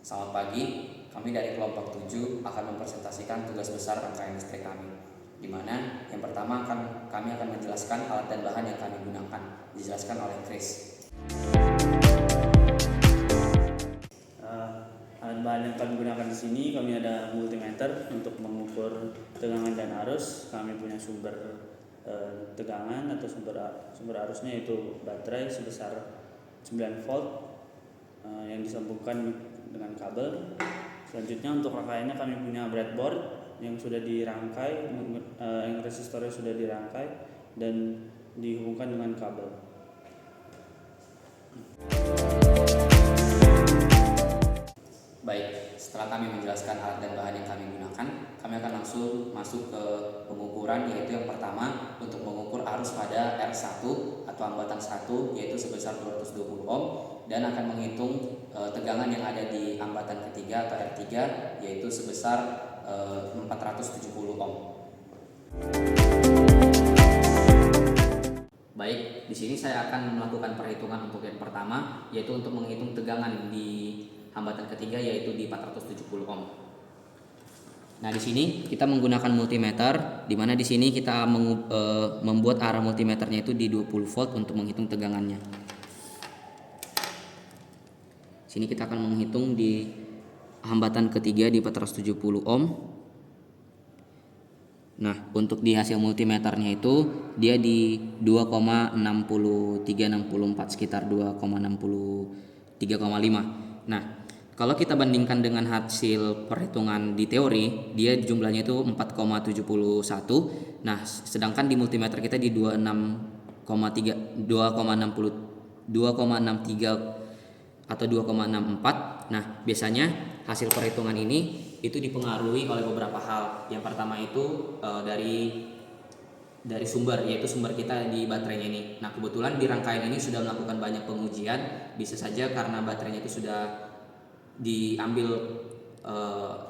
Selamat pagi, kami dari kelompok 7 akan mempresentasikan tugas besar rangkaian listrik kami, di mana yang pertama kami akan menjelaskan alat dan bahan yang kami gunakan, dijelaskan oleh Chris. Alat bahan yang kami gunakan di sini, kami ada multimeter untuk mengukur tegangan dan arus. Kami punya sumber tegangan atau sumber arusnya yaitu baterai sebesar 9 volt yang disambungkan dengan kabel. Selanjutnya untuk rangkaiannya kami punya breadboard yang sudah dirangkai, yang resistornya sudah dirangkai dan dihubungkan dengan kabel. Baik, setelah kami menjelaskan alat dan bahan yang kami gunakan, kami akan langsung masuk ke pengukuran, yaitu yang pertama untuk mengukur arus pada R1 atau hambatan 1 yaitu sebesar 220 ohm dan akan menghitung tegangan yang ada di hambatan ketiga atau R3 yaitu sebesar 470 ohm. Baik, di sini saya akan melakukan perhitungan untuk yang pertama, yaitu untuk menghitung tegangan di hambatan ketiga yaitu di 470 ohm. Nah, di sini kita menggunakan multimeter, di mana di sini kita membuat arah multimeternya itu di 20 volt untuk menghitung tegangannya. Sini kita akan menghitung di hambatan ketiga di 470 ohm. Nah, untuk di hasil multimeternya itu dia di 2,6364 sekitar 2,63,5. Nah, kalau kita bandingkan dengan hasil perhitungan di teori, dia jumlahnya itu 4,71. Nah, sedangkan di multimeter kita di 2,63 atau 2,64. Nah, biasanya hasil perhitungan ini itu dipengaruhi oleh beberapa hal. Yang pertama itu dari sumber, yaitu sumber kita di baterainya ini. Nah, kebetulan di rangkaian ini sudah melakukan banyak pengujian, bisa saja karena baterainya itu sudah diambil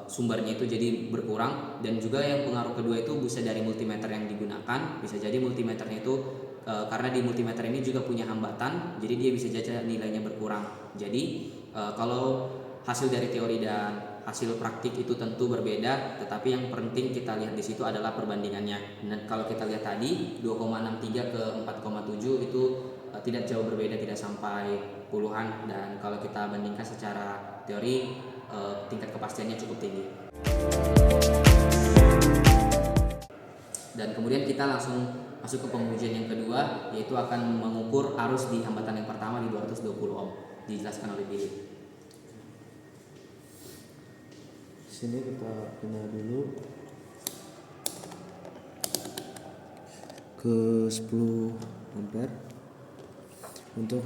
sumbernya itu jadi berkurang, dan juga yang pengaruh kedua itu bisa dari multimeter yang digunakan. Bisa jadi multimeternya itu karena di multimeter ini juga punya hambatan, jadi dia bisa saja nilainya berkurang. Jadi kalau hasil dari teori dan hasil praktik itu tentu berbeda, tetapi yang penting kita lihat di situ adalah perbandingannya. Dan kalau kita lihat tadi 2,63 ke 4,7 itu tidak jauh berbeda, tidak sampai puluhan, dan kalau kita bandingkan secara teori tingkat kepastiannya cukup tinggi. Dan kemudian kita langsung masuk ke pengujian yang kedua, yaitu akan mengukur arus di hambatan yang pertama di 220 ohm. Dijelaskan oleh Billy. Sini kita pindah dulu ke 10 ampere untuk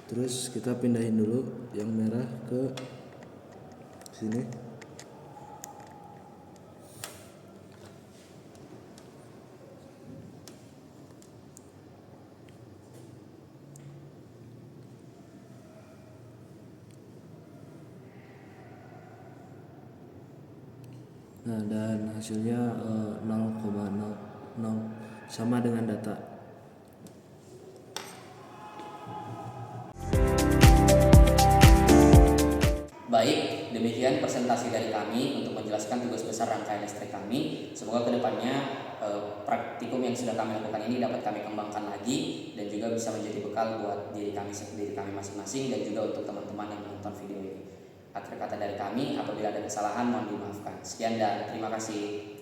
terus kita pindahin dulu yang merah ke sini. Nah, dan hasilnya 0,00 sama dengan data. Baik, demikian presentasi dari kami untuk menjelaskan tugas besar rangkaian listrik kami. Semoga kedepannya praktikum yang sudah kami lakukan ini dapat kami kembangkan lagi dan juga bisa menjadi bekal buat diri kami masing-masing dan juga untuk teman-teman yang menonton video ini. Akhir kata dari kami, apabila ada kesalahan mohon dimaafkan. Sekian dan terima kasih.